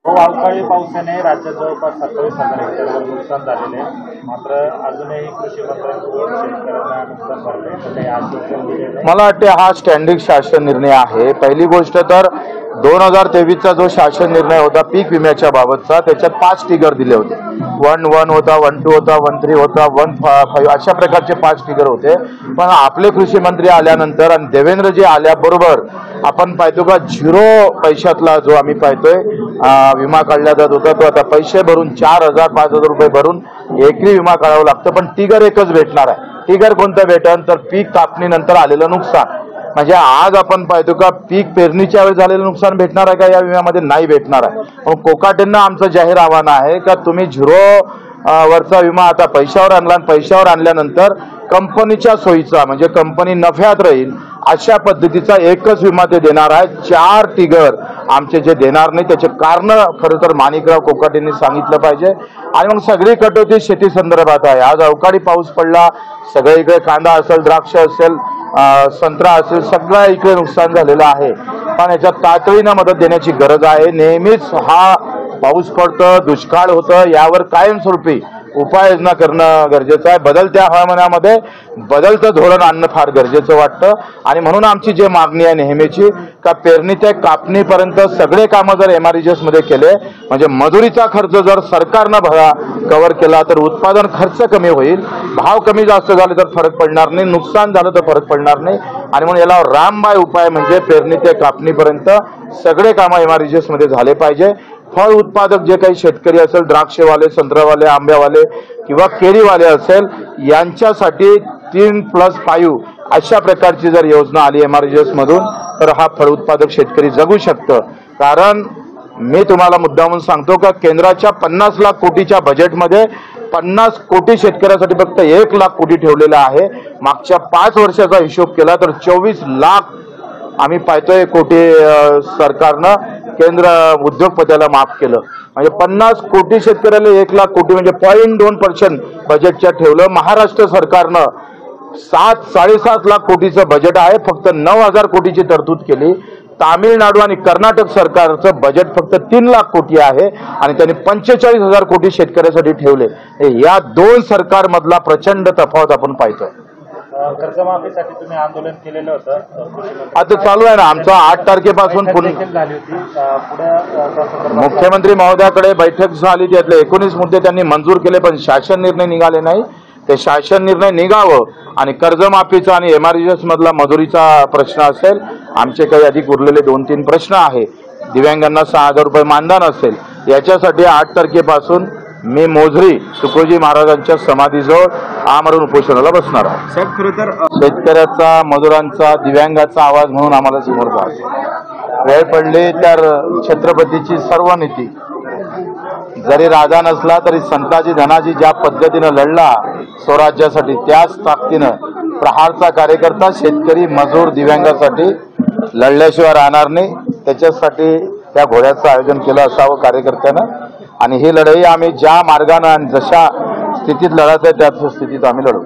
अवकाळी पावसाने राज्यात जवळपास 27,000 हेक्टरवर नुकसान झालेले आहे। मात्र अजूनही कृषी मंत्र्यांकडून शेतकऱ्यांना नुकसान भरपाईचं काही आश्वासन दिलेलं नाही। मला वाटते हा स्टँडिंग शासन निर्णय आहे। पहिली गोष्ट तर 2023चा जो शासन निर्णय होता पीक विम्याच्या बाबतचा, त्याच्यात 5 टिगर दिले होते। 1-1 होता, 1-2 होता, 1-3 होता, 1-5 अशा प्रकारचे 5 टिगर होते। पण आपले कृषी मंत्री आल्यानंतर आणि देवेंद्रजी आल्याबरोबर आपण पाहतो का 0 पैशातला जो आम्ही पाहतोय विमा काढला जात होता, तो आता पैसे भरून 4,000-5,000 रुपये भरून एकरी विमा काढावा लागतं। पण टिगर एकच भेटणार आहे। टिगर कोणतं भेटन तर पीक कापणीनंतर आलेलं नुकसान। म्हणजे आज आपण पाहतो का पीक पेरणीच्या वेळी झालेलं नुकसान भेटणार आहे का या विम्यामध्ये? नाही भेटणार आहे। पण कोकाटेंना आमचं जाहीर आव्हान आहे का तुम्ही 0 वरचा विमा आता पैशावर आणला आणि पैशावर आणल्यानंतर कंपनीच्या सोयीचा म्हणजे कंपनी नफ्यात राहील अशा पद्धतीचा एकच विमा ते देणार आहे। 4 टिगर आमचे जे देणार नाही त्याचे कारण खरं तर माणिकराव कोकाटेंनी सांगितलं पाहिजे। आणि मग सगळी कटोती शेती संदर्भात आहे। आज अवकाळी पाऊस पडला, सगळीकडे कांदा असेल, द्राक्ष असेल, संत्रा असेल, सगळं इकडे नुकसान झालेलं आहे। पण याच्यात तातडीनं मदत देण्याची गरज आहे। नेहमीच हा पाऊस पडतं, दुष्काळ होतं, यावर कायमस्वरूपी उपाययोजना करणं गरजेचं आहे। बदलत्या हवामानामध्ये बदलतं धोरण आणणं फार गरजेचं वाटतं। आणि म्हणून आमची जी मागणी आहे नेहमीची का पेरणी ते कापणीपर्यंत सगळे कामं जर MREGS मध्ये केले म्हणजे मजुरीचा खर्च जर सरकारनं कव्हर केला तर उत्पादन खर्च कमी होईल, भाव कमी जास्त झाले तर फरक पडणार नाही, नुकसान झालं तर फरक पडणार नाही। आणि म्हणून याला रामबाण उपाय म्हणजे पेरणी ते कापणीपर्यंत सगळे कामं MREGS मध्ये झाले पाहिजे। फळ उत्पादक जे काही शेतकरी असेल, द्राक्षवाले, संत्र्यावाले, आंब्यावाले किंवा केळीवाले असेल, यांच्यासाठी 3+5 अशा प्रकारची जर योजना आली MREGS मधून तर हा फळ उत्पादक शेतकरी जगू शकतं। कारण मी तुम्हाला मुद्दामून सांगतो का केंद्राच्या 50 लाख कोटीच्या बजेटमध्ये 50 कोटी शेतकऱ्यासाठी फक्त 1 लाख कोटी ठेवलेला आहे। मागच्या 5 वर्षाचा हिशोब केला तर 24 लाख आम्ही पाहतोय कोटी सरकारनं केंद्र उद्योगपत्याला माफ केलं। म्हणजे 50 कोटी शेतकऱ्याला 1 लाख कोटी म्हणजे 0.2% बजेटच्या ठेवलं। महाराष्ट्र सरकारनं 7-7.5 लाख कोटीचं बजेट आहे, फक्त 9,000 कोटीची तरतूद केली। तामिळनाडू आणि कर्नाटक सरकारचं बजेट फक्त 3 लाख कोटी आहे आणि त्यांनी 45,000 कोटी शेतकऱ्यासाठी ठेवले। या 2 सरकारमधला प्रचंड तफावत आपण पाहतोय। कर्जमाफीसाठी तुम्ही आंदोलन केलेलं होतं, आता चालू आहे ना आमचं 8 तारखेपासून झाली होती। मुख्यमंत्री महोदयाकडे बैठक झाली, त्यातले 19 मुद्दे त्यांनी मंजूर केले पण शासन निर्णय निघाले नाही। ते शासन निर्णय निघावं आणि कर्जमाफीचा आणि MREGS मधला मजुरीचा प्रश्न असेल, आमचे काही अधिक उरलेले 2-3 प्रश्न आहे, दिव्यांगांना 6,000 रुपये मानधन असेल, याच्यासाठी 8 तारखेपासून मी मोझरी तुकोजी महाराजांच्या समाधीजवळ आमरण उपोषणाला बसणार आहे। साहेब खरं तर शेतकऱ्याचा, मजुरांचा, दिव्यांगाचा आवाज म्हणून आम्हाला समोर जायचं। वेळ पडली तर छत्रपतीची सर्व नीती जरी राजा नसला तरी संताजी धनाजी ज्या पद्धतीनं लढला स्वराज्यासाठी त्याच ताकदीनं प्रहारचा कार्यकर्ता शेतकरी, मजूर, दिव्यांगासाठी लढल्याशिवाय राहणार नाही। त्याच्यासाठी त्या घोड्याचं आयोजन केलं असावं कार्यकर्त्यानं। आणि ही लढाई आम्ही ज्या मार्गानं आणि जशा स्थितीत लढत आहे त्याच स्थितीत आम्ही लढू।